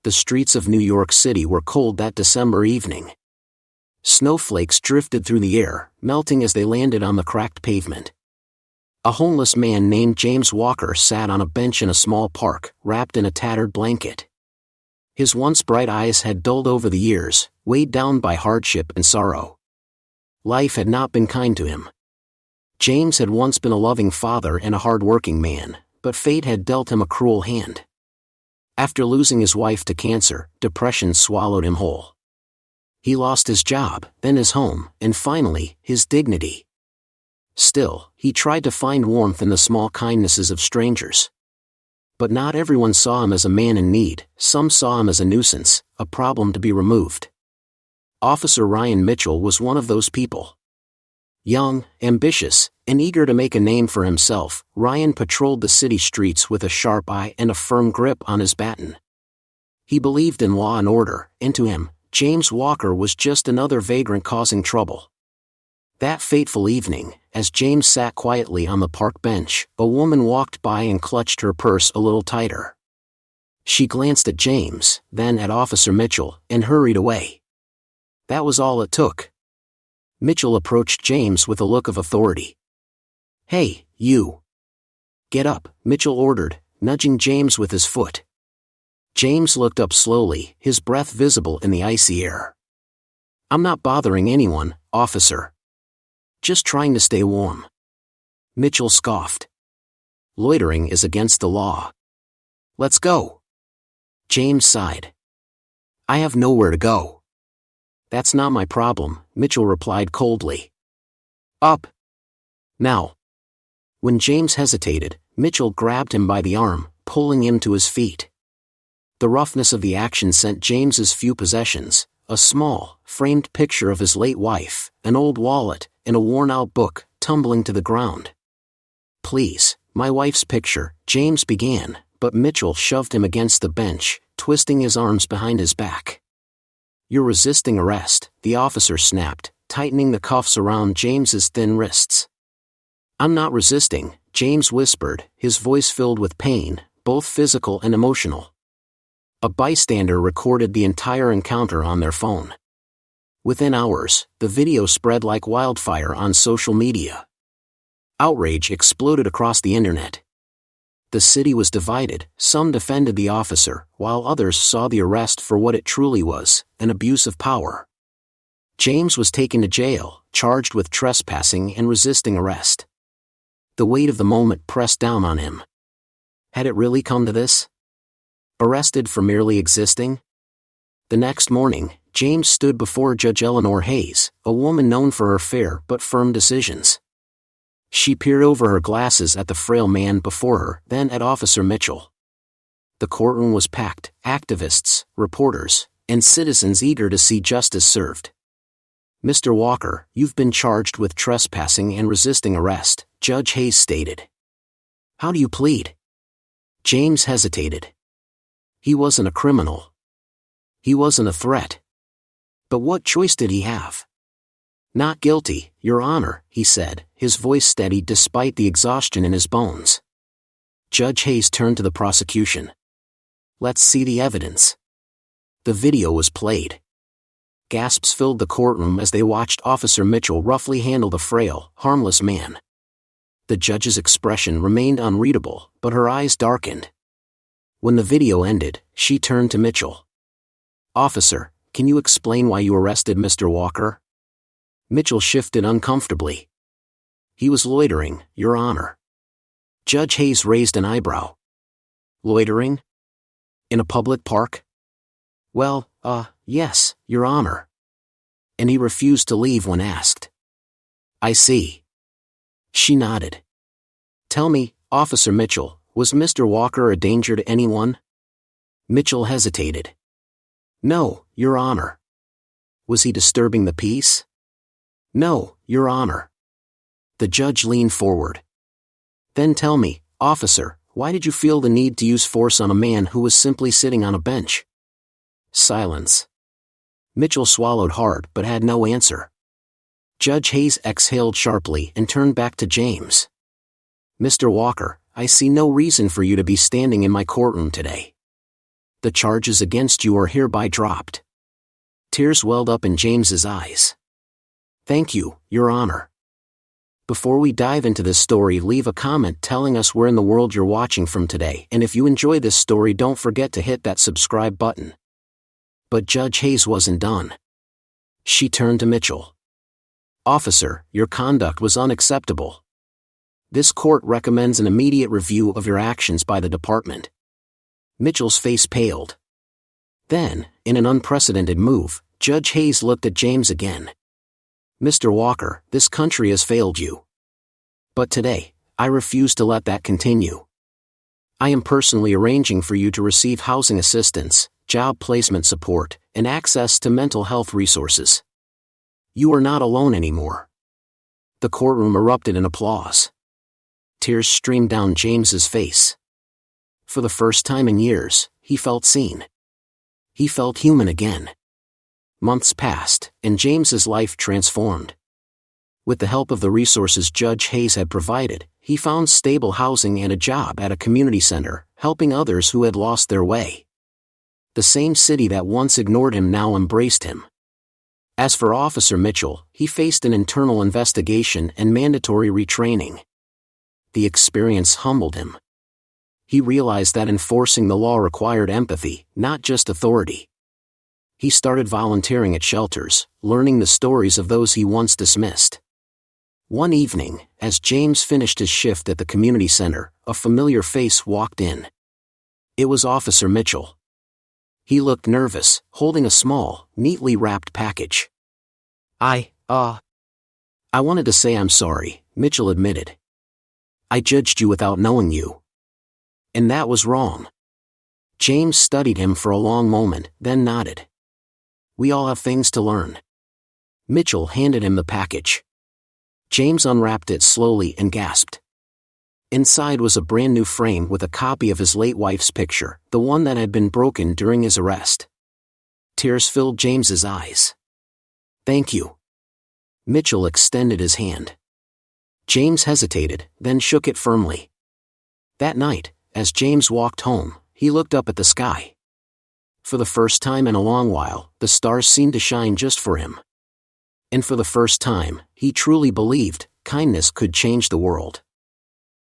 The streets of New York City were cold that December evening. Snowflakes drifted through the air, melting as they landed on the cracked pavement. A homeless man named James Walker sat on a bench in a small park, wrapped in a tattered blanket. His once bright eyes had dulled over the years, weighed down by hardship and sorrow. Life had not been kind to him. James had once been a loving father and a hard-working man, but fate had dealt him a cruel hand. After losing his wife to cancer, depression swallowed him whole. He lost his job, then his home, and finally, his dignity. Still, he tried to find warmth in the small kindnesses of strangers. But not everyone saw him as a man in need. Some saw him as a nuisance, a problem to be removed. Officer Ryan Mitchell was one of those people. Young, ambitious, and eager to make a name for himself, Ryan patrolled the city streets with a sharp eye and a firm grip on his baton. He believed in law and order, and to him, James Walker was just another vagrant causing trouble. That fateful evening, as James sat quietly on the park bench, a woman walked by and clutched her purse a little tighter. She glanced at James, then at Officer Mitchell, and hurried away. That was all it took. Mitchell approached James with a look of authority. "Hey, you. Get up," Mitchell ordered, nudging James with his foot. James looked up slowly, his breath visible in the icy air. "I'm not bothering anyone, officer. Just trying to stay warm." Mitchell scoffed. "Loitering is against the law. Let's go." James sighed. "I have nowhere to go." "That's not my problem," Mitchell replied coldly. "Up. Now." When James hesitated, Mitchell grabbed him by the arm, pulling him to his feet. The roughness of the action sent James's few possessions, a small, framed picture of his late wife, an old wallet, and a worn-out book, tumbling to the ground. "Please, my wife's picture," James began, but Mitchell shoved him against the bench, twisting his arms behind his back. "You're resisting arrest," the officer snapped, tightening the cuffs around James's thin wrists. "I'm not resisting," James whispered, his voice filled with pain, both physical and emotional. A bystander recorded the entire encounter on their phone. Within hours, the video spread like wildfire on social media. Outrage exploded across the internet. The city was divided, some defended the officer, while others saw the arrest for what it truly was, an abuse of power. James was taken to jail, charged with trespassing and resisting arrest. The weight of the moment pressed down on him. Had it really come to this? Arrested for merely existing? The next morning, James stood before Judge Eleanor Hayes, a woman known for her fair but firm decisions. She peered over her glasses at the frail man before her, then at Officer Mitchell. The courtroom was packed, activists, reporters, and citizens eager to see justice served. "Mr. Walker, you've been charged with trespassing and resisting arrest," Judge Hayes stated. "How do you plead?" James hesitated. He wasn't a criminal. He wasn't a threat. But what choice did he have? "Not guilty, Your Honor," he said, his voice steady despite the exhaustion in his bones. Judge Hayes turned to the prosecution. "Let's see the evidence." The video was played. Gasps filled the courtroom as they watched Officer Mitchell roughly handle the frail, harmless man. The judge's expression remained unreadable, but her eyes darkened. When the video ended, she turned to Mitchell. "Officer, can you explain why you arrested Mr. Walker?" Mitchell shifted uncomfortably. "He was loitering, Your Honor." Judge Hayes raised an eyebrow. "Loitering? In a public park?" "Well, yes, Your Honor." "And he refused to leave when asked." "I see." She nodded. "Tell me, Officer Mitchell, was Mr. Walker a danger to anyone?" Mitchell hesitated. "No, Your Honor." "Was he disturbing the peace?" "No, Your Honor." The judge leaned forward. "Then tell me, officer, why did you feel the need to use force on a man who was simply sitting on a bench?" Silence. Mitchell swallowed hard but had no answer. Judge Hayes exhaled sharply and turned back to James. "Mr. Walker, I see no reason for you to be standing in my courtroom today. The charges against you are hereby dropped." Tears welled up in James's eyes. "Thank you, Your Honor." Before we dive into this story, leave a comment telling us where in the world you're watching from today, and if you enjoy this story, don't forget to hit that subscribe button. But Judge Hayes wasn't done. She turned to Mitchell. "Officer, your conduct was unacceptable. This court recommends an immediate review of your actions by the department." Mitchell's face paled. Then, in an unprecedented move, Judge Hayes looked at James again. "Mr. Walker, this country has failed you. But today, I refuse to let that continue. I am personally arranging for you to receive housing assistance, job placement support, and access to mental health resources. You are not alone anymore." The courtroom erupted in applause. Tears streamed down James's face. For the first time in years, he felt seen. He felt human again. Months passed, and James's life transformed. With the help of the resources Judge Hayes had provided, he found stable housing and a job at a community center, helping others who had lost their way. The same city that once ignored him now embraced him. As for Officer Mitchell, he faced an internal investigation and mandatory retraining. The experience humbled him. He realized that enforcing the law required empathy, not just authority. He started volunteering at shelters, learning the stories of those he once dismissed. One evening, as James finished his shift at the community center, a familiar face walked in. It was Officer Mitchell. He looked nervous, holding a small, neatly wrapped package. I wanted to say I'm sorry," Mitchell admitted. "I judged you without knowing you. And that was wrong." James studied him for a long moment, then nodded. "We all have things to learn." Mitchell handed him the package. James unwrapped it slowly and gasped. Inside was a brand new frame with a copy of his late wife's picture, the one that had been broken during his arrest. Tears filled James's eyes. "Thank you." Mitchell extended his hand. James hesitated, then shook it firmly. That night, as James walked home, he looked up at the sky. For the first time in a long while, the stars seemed to shine just for him. And for the first time, he truly believed kindness could change the world.